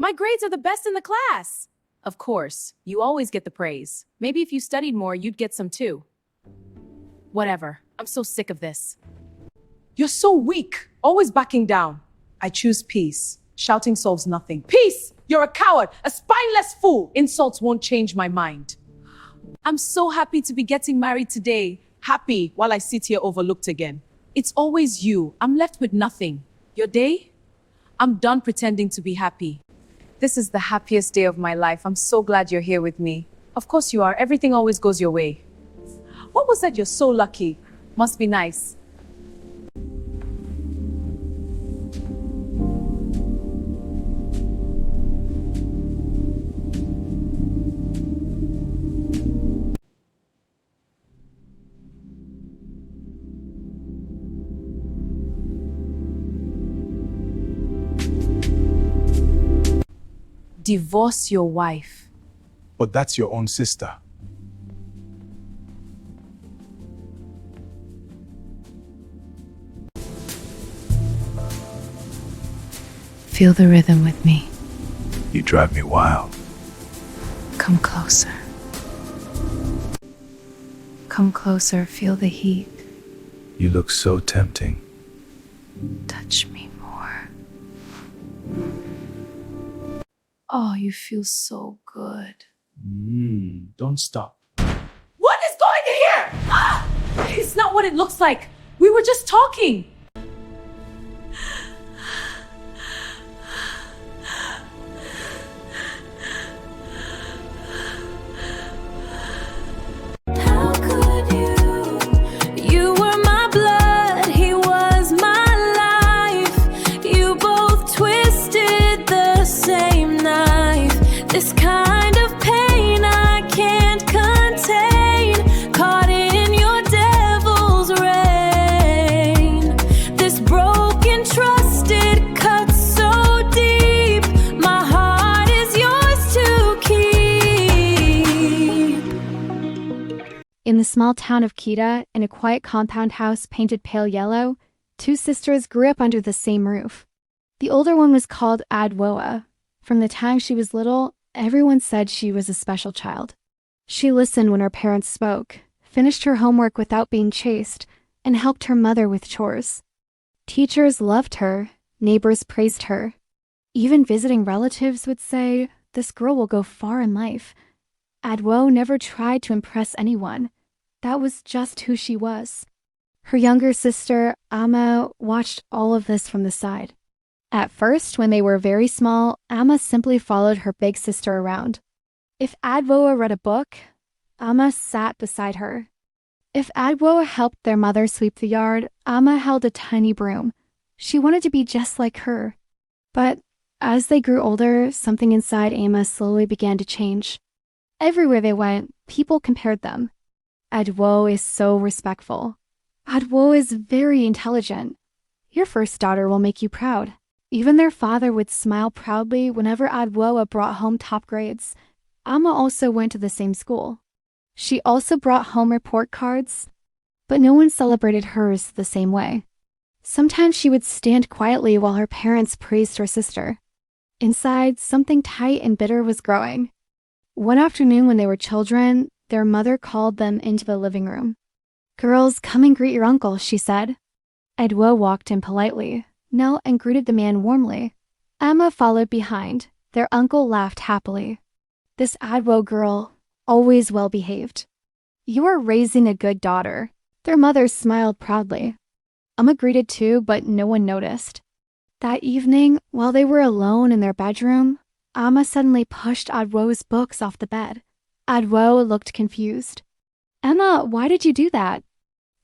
My grades are the best in the class. Of course, you always get the praise. Maybe if you studied more, you'd get some too. Whatever, I'm so sick of this. You're so weak, always backing down. I choose peace. Shouting solves nothing. Peace! You're a coward, a spineless fool. Insults won't change my mind. I'm so happy to be getting married today. Happy while I sit here overlooked again. It's always you. I'm left with nothing. Your day? I'm done pretending to be happy. This is the happiest day of my life. I'm so glad you're here with me. Of course you are. Everything always goes your way. What was that? You're so lucky. Must be nice. Divorce your wife. But that's your own sister. Feel the rhythm with me. You drive me wild. Come closer. Come closer, feel the heat. You look so tempting. Touch me more. Oh, you feel so good. Don't stop. What is going on here? Ah! It's not what it looks like. We were just talking. How could you? You were my blood, he was my life. You both twisted the same knife. This kind of pain I can't contain. Caught in your devil's reign. This broken trust, it cuts so deep. My heart is yours to keep. In the small town of Kita, in a quiet compound house painted pale yellow, two sisters grew up under the same roof. The older one was called Adwoa. From the time she was little, everyone said she was a special child. She listened when her parents spoke, finished her homework without being chased, and helped her mother with chores. Teachers loved her, neighbors praised her. Even visiting relatives would say, "This girl will go far in life." Adwo never tried to impress anyone. That was just who she was. Her younger sister, Ama, watched all of this from the side. At first, when they were very small, Ama simply followed her big sister around. If Adwoa read a book, Ama sat beside her. If Adwoa helped their mother sweep the yard, Ama held a tiny broom. She wanted to be just like her. But as they grew older, something inside Ama slowly began to change. Everywhere they went, people compared them. Adwo is so respectful. Adwo is very intelligent. Your first daughter will make you proud. Even their father would smile proudly whenever Adwoa brought home top grades. Ama also went to the same school. She also brought home report cards, but no one celebrated hers the same way. Sometimes she would stand quietly while her parents praised her sister. Inside, something tight and bitter was growing. One afternoon when they were children, their mother called them into the living room. "Girls, come and greet your uncle," she said. Adwo walked in politely, knelt and greeted the man warmly. Ama followed behind. Their uncle laughed happily. This Adwo girl, always well behaved. "You are raising a good daughter." Their mother smiled proudly. Ama greeted too, but no one noticed. That evening, while they were alone in their bedroom, Ama suddenly pushed Adwo's books off the bed. Adwo looked confused. "Ama, why did you do that?"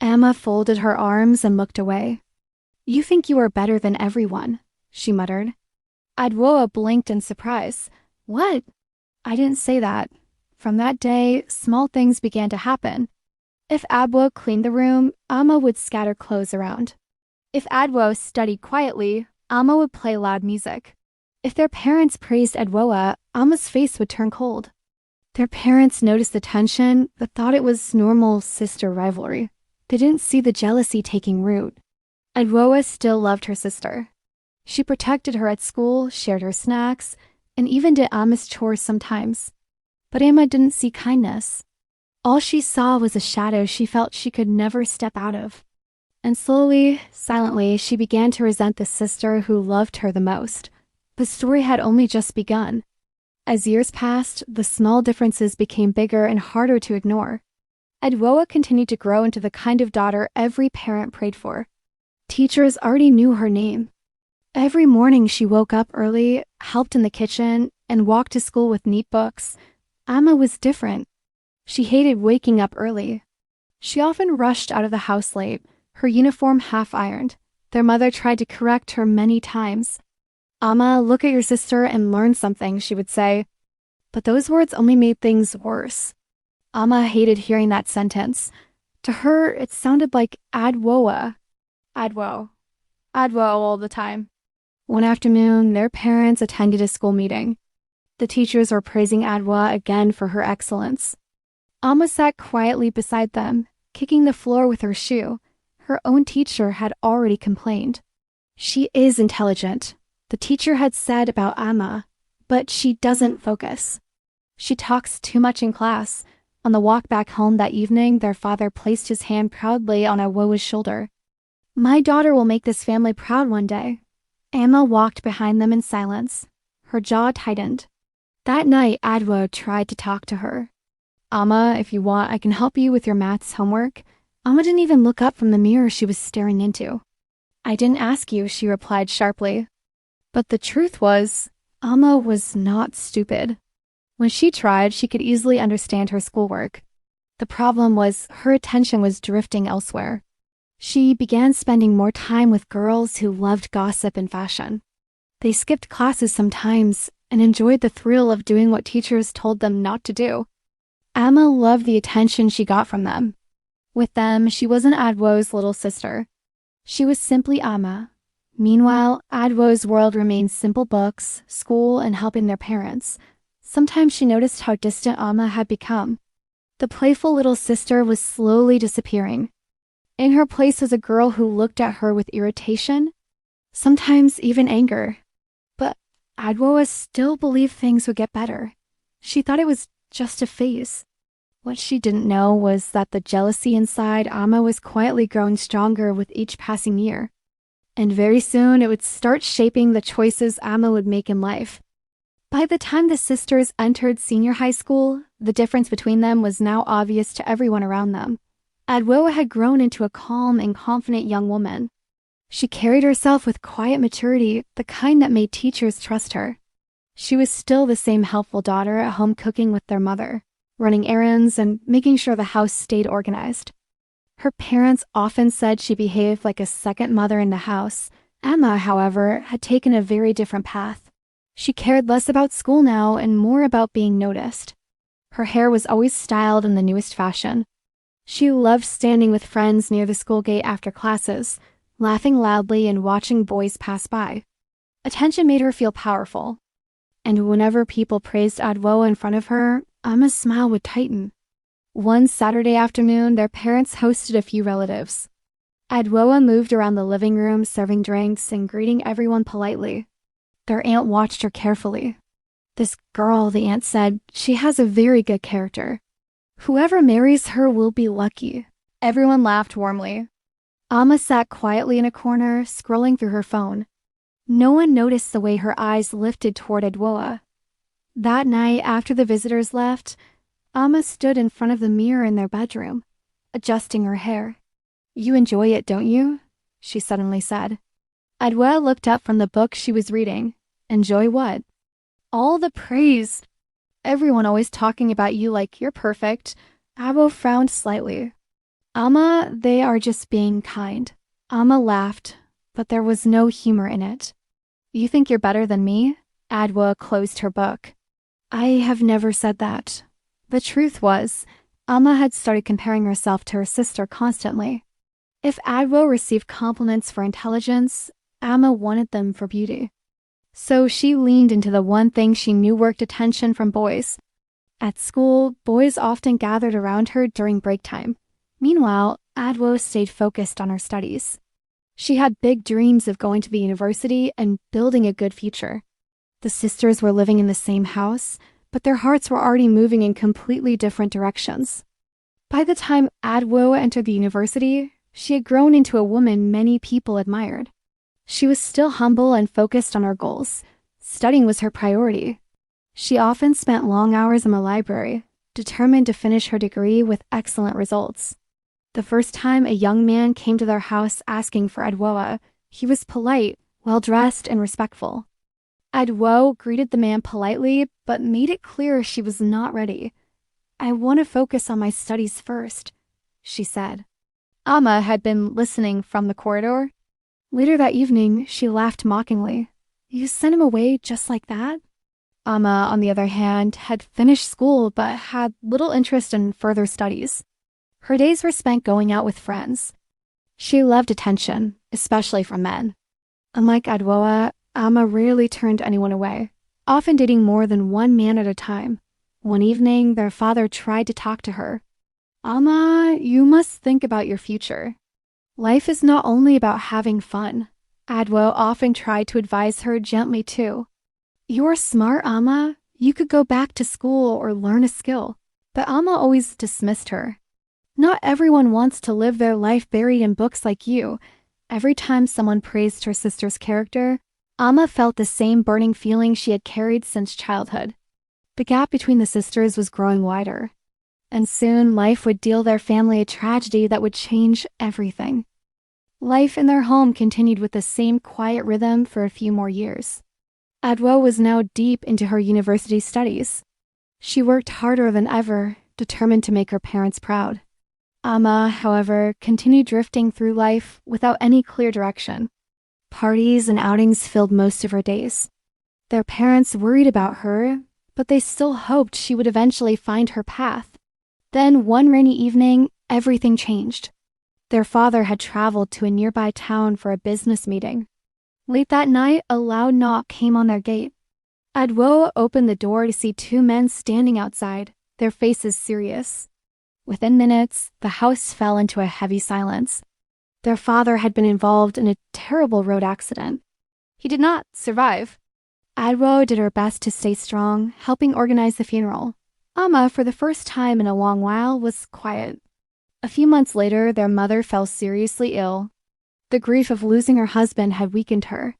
Ama folded her arms and looked away. "You think you are better than everyone," she muttered. Adwoa blinked in surprise. "What?" "I didn't say that." From that day, small things began to happen. If Adwo cleaned the room, Ama would scatter clothes around. If Adwo studied quietly, Ama would play loud music. If their parents praised Adwoa, Ama's face would turn cold. Their parents noticed the tension, but thought it was normal sister rivalry. They didn't see the jealousy taking root. Adwoa still loved her sister. She protected her at school, shared her snacks, and even did Ama's chores sometimes. But Ama didn't see kindness. All she saw was a shadow she felt she could never step out of. And slowly, silently, she began to resent the sister who loved her the most. The story had only just begun. As years passed, the small differences became bigger and harder to ignore. Adwoa continued to grow into the kind of daughter every parent prayed for. Teachers already knew her name. Every morning she woke up early, helped in the kitchen, and walked to school with neat books. Ama was different. She hated waking up early. She often rushed out of the house late, her uniform half-ironed. Their mother tried to correct her many times. "Ama, look at your sister and learn something," she would say. But those words only made things worse. Ama hated hearing that sentence. To her, it sounded like Adwoa. Adwo. Adwo all the time. One afternoon, their parents attended a school meeting. The teachers were praising Adwoa again for her excellence. Ama sat quietly beside them, kicking the floor with her shoe. Her own teacher had already complained. "She is intelligent," the teacher had said about Ama, "but she doesn't focus. She talks too much in class." On the walk back home that evening, their father placed his hand proudly on Adwoa's shoulder. "My daughter will make this family proud one day." Ama walked behind them in silence. Her jaw tightened. That night, Adwoa tried to talk to her. "Ama, if you want, I can help you with your maths homework." Ama didn't even look up from the mirror she was staring into. "I didn't ask you," she replied sharply. But the truth was, Ama was not stupid. When she tried, she could easily understand her schoolwork. The problem was her attention was drifting elsewhere. She began spending more time with girls who loved gossip and fashion. They skipped classes sometimes and enjoyed the thrill of doing what teachers told them not to do. Ama loved the attention she got from them. With them, she wasn't Adwo's little sister. She was simply Ama. Meanwhile, Adwo's world remained simple books, school, and helping their parents. Sometimes she noticed how distant Ama had become. The playful little sister was slowly disappearing. In her place was a girl who looked at her with irritation, sometimes even anger. But Adwoa still believed things would get better. She thought it was just a phase. What she didn't know was that the jealousy inside Ama was quietly growing stronger with each passing year. And very soon it would start shaping the choices Ama would make in life. By the time the sisters entered senior high school, the difference between them was now obvious to everyone around them. Adwoa had grown into a calm and confident young woman. She carried herself with quiet maturity, the kind that made teachers trust her. She was still the same helpful daughter at home, cooking with their mother, running errands, and making sure the house stayed organized. Her parents often said she behaved like a second mother in the house. Ama, however, had taken a very different path. She cared less about school now and more about being noticed. Her hair was always styled in the newest fashion. She loved standing with friends near the school gate after classes, laughing loudly and watching boys pass by. Attention made her feel powerful. And whenever people praised Adwoa in front of her, Ama's smile would tighten. One Saturday afternoon, their parents hosted a few relatives. Adwoa moved around the living room, serving drinks and greeting everyone politely. Their aunt watched her carefully. "This girl," the aunt said, "she has a very good character. Whoever marries her will be lucky." Everyone laughed warmly. Ama sat quietly in a corner, scrolling through her phone. No one noticed the way her eyes lifted toward Adwoa. That night, after the visitors left, Ama stood in front of the mirror in their bedroom, adjusting her hair. "You enjoy it, don't you?" she suddenly said. Adwoa looked up from the book she was reading. "Enjoy what?" "All the praise. Everyone always talking about you like you're perfect." Adwoa frowned slightly. "Ama, they are just being kind." Ama laughed, but there was no humor in it. "You think you're better than me?" Adwoa closed her book. "I have never said that." The truth was, Ama had started comparing herself to her sister constantly. If Adwoa received compliments for intelligence, Ama wanted them for beauty. So she leaned into the one thing she knew worked attention from boys. At school, boys often gathered around her during break time. Meanwhile, Adwoa stayed focused on her studies. She had big dreams of going to the university and building a good future. The sisters were living in the same house, but their hearts were already moving in completely different directions. By the time Adwoa entered the university, she had grown into a woman many people admired. She was still humble and focused on her goals. Studying was her priority. She often spent long hours in the library, determined to finish her degree with excellent results. The first time a young man came to their house asking for Adwoa, he was polite, well-dressed, and respectful. Adwoa greeted the man politely, but made it clear she was not ready. "I want to focus on my studies first," she said. Ama had been listening from the corridor. Later that evening, she laughed mockingly. "You sent him away just like that?" Ama, on the other hand, had finished school but had little interest in further studies. Her days were spent going out with friends. She loved attention, especially from men. Unlike Adwoa, Ama rarely turned anyone away, often dating more than one man at a time. One evening, their father tried to talk to her. "Ama, you must think about your future. Life is not only about having fun." Adwoa often tried to advise her gently too. "You're smart, Ama. You could go back to school or learn a skill." But Ama always dismissed her. "Not everyone wants to live their life buried in books like you." Every time someone praised her sister's character, Ama felt the same burning feeling she had carried since childhood. The gap between the sisters was growing wider, and soon life would deal their family a tragedy that would change everything. Life in their home continued with the same quiet rhythm for a few more years. Adwoa was now deep into her university studies. She worked harder than ever, determined to make her parents proud. Ama, however, continued drifting through life without any clear direction. Parties and outings filled most of her days. Their parents worried about her, but they still hoped she would eventually find her path. Then, one rainy evening, everything changed. Their father had traveled to a nearby town for a business meeting. Late that night, a loud knock came on their gate. Adwoa opened the door to see two men standing outside, their faces serious. Within minutes, the house fell into a heavy silence. Their father had been involved in a terrible road accident. He did not survive. Adwoa did her best to stay strong, helping organize the funeral. Ama, for the first time in a long while, was quiet. A few months later, their mother fell seriously ill. The grief of losing her husband had weakened her.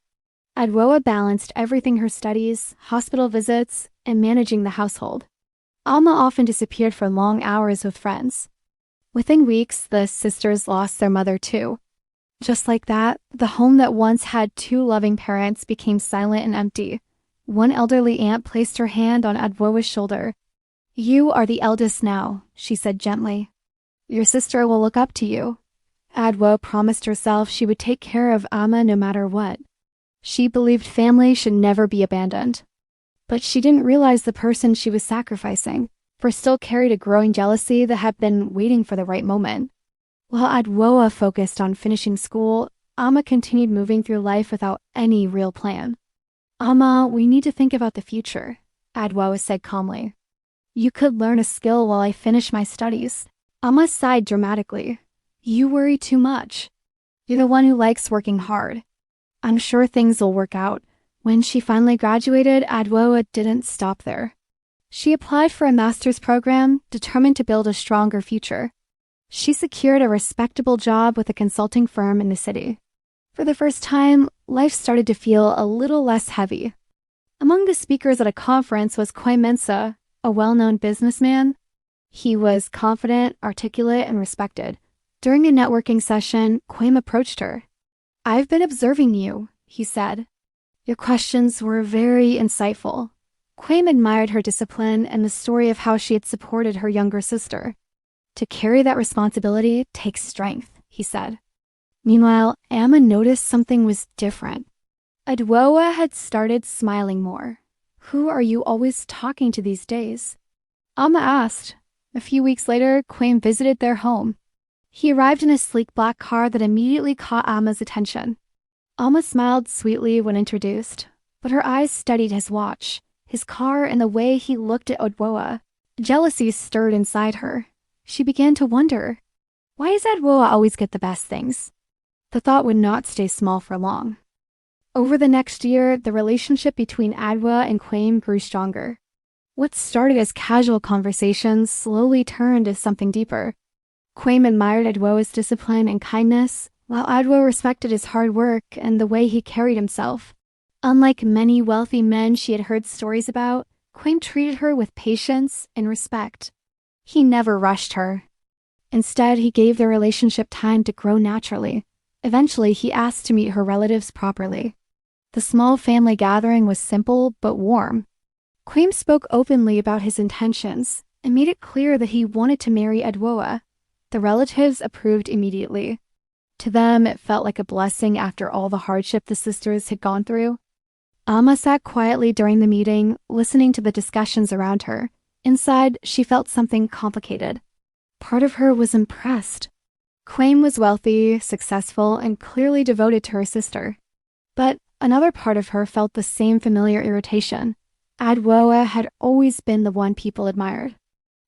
Adwoa balanced everything: her studies, hospital visits, and managing the household. Ama often disappeared for long hours with friends. Within weeks, the sisters lost their mother too. Just like that, the home that once had two loving parents became silent and empty. One elderly aunt placed her hand on Adwoa's shoulder. "You are the eldest now," she said gently. "Your sister will look up to you." Adwoa promised herself she would take care of Ama no matter what. She believed family should never be abandoned. But she didn't realize the person she was sacrificing, for still carried a growing jealousy that had been waiting for the right moment. While Adwoa focused on finishing school, Ama continued moving through life without any real plan. "Ama, we need to think about the future," Adwoa said calmly. "You could learn a skill while I finish my studies." Ama sighed dramatically. "You worry too much. You're the one who likes working hard. I'm sure things will work out." When she finally graduated, Adwoa didn't stop there. She applied for a master's program, determined to build a stronger future. She secured a respectable job with a consulting firm in the city. For the first time, life started to feel a little less heavy. Among the speakers at a conference was Kwame, a well-known businessman. He was confident, articulate, and respected. During a networking session, Kwame approached her. "I've been observing you," he said. "Your questions were very insightful." Kwame admired her discipline and the story of how she had supported her younger sister. "To carry that responsibility takes strength," he said. Meanwhile, Ama noticed something was different. Adwoa had started smiling more. "Who are you always talking to these days?" Ama asked. A few weeks later, Kwame visited their home. He arrived in a sleek black car that immediately caught Ama's attention. Ama smiled sweetly when introduced, but her eyes studied his watch, his car, and the way he looked at Adwoa. Jealousy stirred inside her. She began to wonder, why does Adwoa always get the best things? The thought would not stay small for long. Over the next year, the relationship between Adwoa and Kwame grew stronger. What started as casual conversations slowly turned into something deeper. Kwame admired Adwoa's discipline and kindness, while Adwoa respected his hard work and the way he carried himself. Unlike many wealthy men she had heard stories about, Kwame treated her with patience and respect. He never rushed her. Instead, he gave their relationship time to grow naturally. Eventually, he asked to meet her relatives properly. The small family gathering was simple but warm. Kwame spoke openly about his intentions and made it clear that he wanted to marry Adwoa. The relatives approved immediately. To them, it felt like a blessing after all the hardship the sisters had gone through. Ama sat quietly during the meeting, listening to the discussions around her. Inside, she felt something complicated. Part of her was impressed. Kwame was wealthy, successful, and clearly devoted to her sister. But another part of her felt the same familiar irritation. Adwoa had always been the one people admired.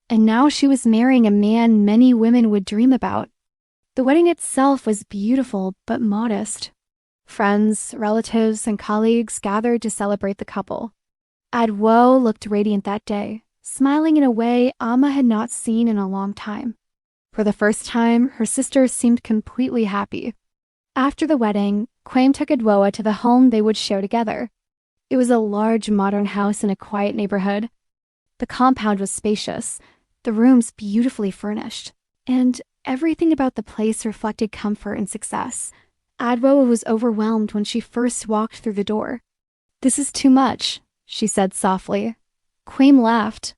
And now she was marrying a man many women would dream about. The wedding itself was beautiful but modest. Friends, relatives, and colleagues gathered to celebrate the couple. Adwoa looked radiant that day, smiling in a way Ama had not seen in a long time. For the first time, her sister seemed completely happy. After the wedding, Kwame took Adwoa to the home they would share together. It was a large modern house in a quiet neighborhood. The compound was spacious, the rooms beautifully furnished, and everything about the place reflected comfort and success. Adwoa was overwhelmed when she first walked through the door. "This is too much," she said softly. Kwame laughed.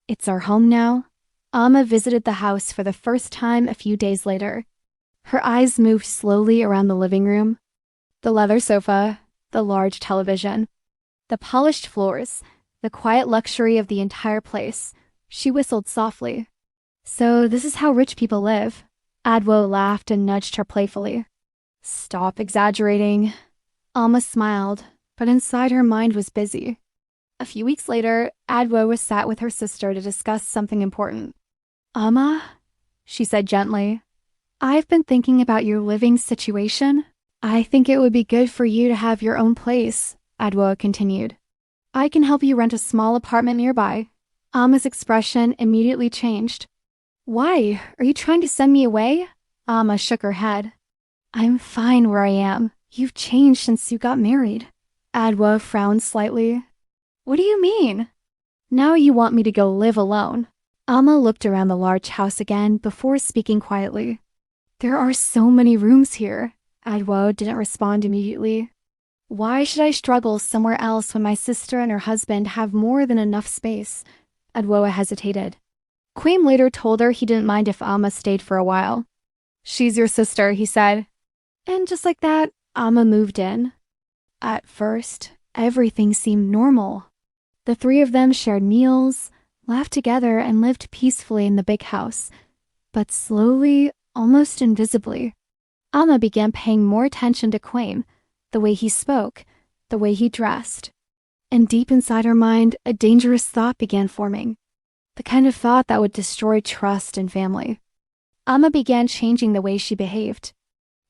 "It's our home now." Ama visited the house for the first time a few days later. Her eyes moved slowly around the living room. The leather sofa, the large television, the polished floors, the quiet luxury of the entire place. She whistled softly. "So this is how rich people live." Adwoa laughed and nudged her playfully. "Stop exaggerating." Alma smiled, but inside her mind was busy. A few weeks later, Adwoa was sat with her sister to discuss something important. "Ama," she said gently, "I've been thinking about your living situation. I think it would be good for you to have your own place," Adwoa continued. "I can help you rent a small apartment nearby." Ama's expression immediately changed. "Why? Are you trying to send me away?" Ama shook her head. "I'm fine where I am. You've changed since you got married." Adwoa frowned slightly. "What do you mean?" "Now you want me to go live alone." Ama looked around the large house again before speaking quietly. "There are so many rooms here." Adwoa didn't respond immediately. "Why should I struggle somewhere else when my sister and her husband have more than enough space?" Adwoa hesitated. Kwame later told her he didn't mind if Ama stayed for a while. "She's your sister," he said. And just like that, Ama moved in. At first, everything seemed normal. The three of them shared meals, laughed together, and lived peacefully in the big house. But slowly, almost invisibly, Ama began paying more attention to Kwame, the way he spoke, the way he dressed. And deep inside her mind, a dangerous thought began forming. The kind of thought that would destroy trust in family. Ama began changing the way she behaved.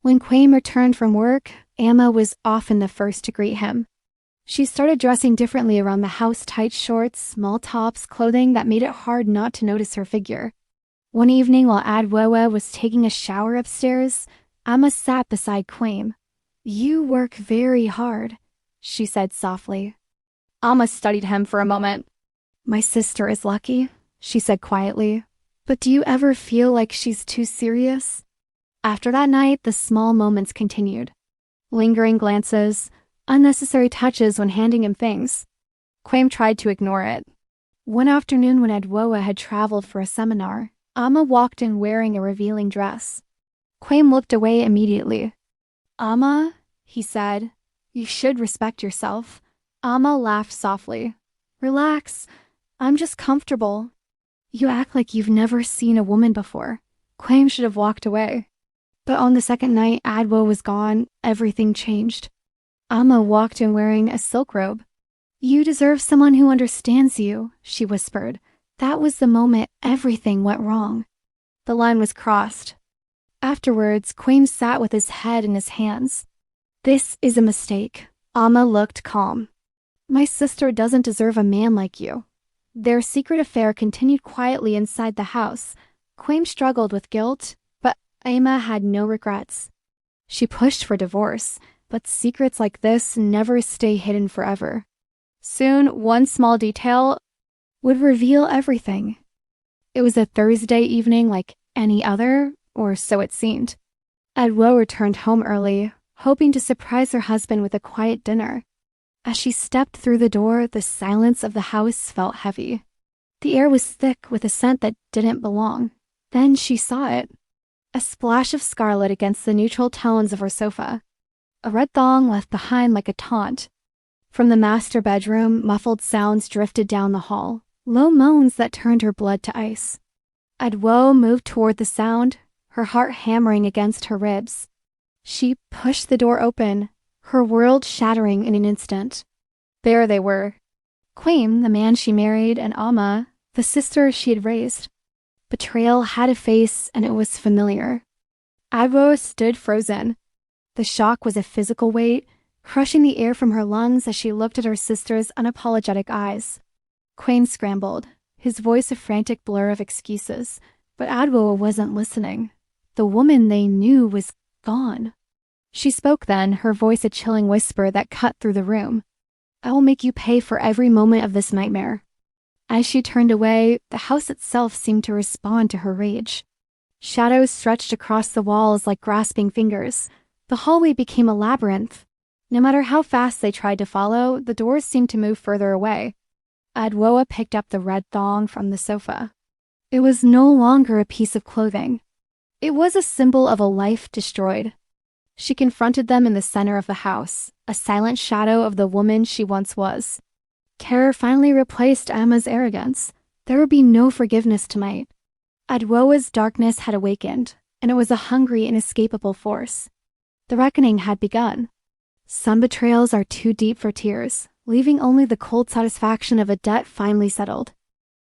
When Kwame returned from work, Ama was often the first to greet him. She started dressing differently around the house, tight shorts, small tops, clothing that made it hard not to notice her figure. One evening while Adwoa was taking a shower upstairs, Ama sat beside Kwame. "You work very hard," she said softly. Ama studied him for a moment. "My sister is lucky," she said quietly. "But do you ever feel like she's too serious?" After that night, the small moments continued. Lingering glances, unnecessary touches when handing him things. Kwame tried to ignore it. One afternoon when Adwoa had traveled for a seminar, Ama walked in wearing a revealing dress. Kwame looked away immediately. "Ama," he said, "you should respect yourself." Ama laughed softly. "Relax. I'm just comfortable." "You act like you've never seen a woman before." Kwame should have walked away. But on the second night Adwoa was gone, everything changed. Ama walked in wearing a silk robe. "You deserve someone who understands you," she whispered. That was the moment everything went wrong. The line was crossed. Afterwards, Kwame sat with his head in his hands. "This is a mistake. Ama looked calm. My sister doesn't deserve a man like you. Their secret affair continued quietly inside the house. Kwame struggled with guilt, but Ama had no regrets. She pushed for divorce, but secrets like this never stay hidden forever. Soon, one small detail would reveal everything. It was a Thursday evening like any other, or so it seemed. Adwoa returned home early, hoping to surprise her husband with a quiet dinner. As she stepped through the door, the silence of the house felt heavy. The air was thick with a scent that didn't belong. Then she saw it. A splash of scarlet against the neutral tones of her sofa. A red thong left behind like a taunt. From the master bedroom, muffled sounds drifted down the hall, low moans that turned her blood to ice. Adwoa moved toward the sound, her heart hammering against her ribs. She pushed the door open, her world shattering in an instant. There they were. Kwame, the man she married, and Ama, the sister she had raised. Betrayal had a face, and it was familiar. Adwoa stood frozen. The shock was a physical weight, crushing the air from her lungs as she looked at her sister's unapologetic eyes. Kwame scrambled, his voice a frantic blur of excuses, but Adwoa wasn't listening. The woman they knew was gone. She spoke then, her voice a chilling whisper that cut through the room. I will make you pay for every moment of this nightmare. As she turned away, the house itself seemed to respond to her rage. Shadows stretched across the walls like grasping fingers. The hallway became a labyrinth. No matter how fast they tried to follow, the doors seemed to move further away. Adwoa picked up the red thong from the sofa. It was no longer a piece of clothing. It was a symbol of a life destroyed. She confronted them in the center of the house, a silent shadow of the woman she once was. Terror finally replaced Ama's arrogance. There would be no forgiveness tonight. Adwoa's darkness had awakened, and it was a hungry, inescapable force. The reckoning had begun. Some betrayals are too deep for tears, leaving only the cold satisfaction of a debt finally settled.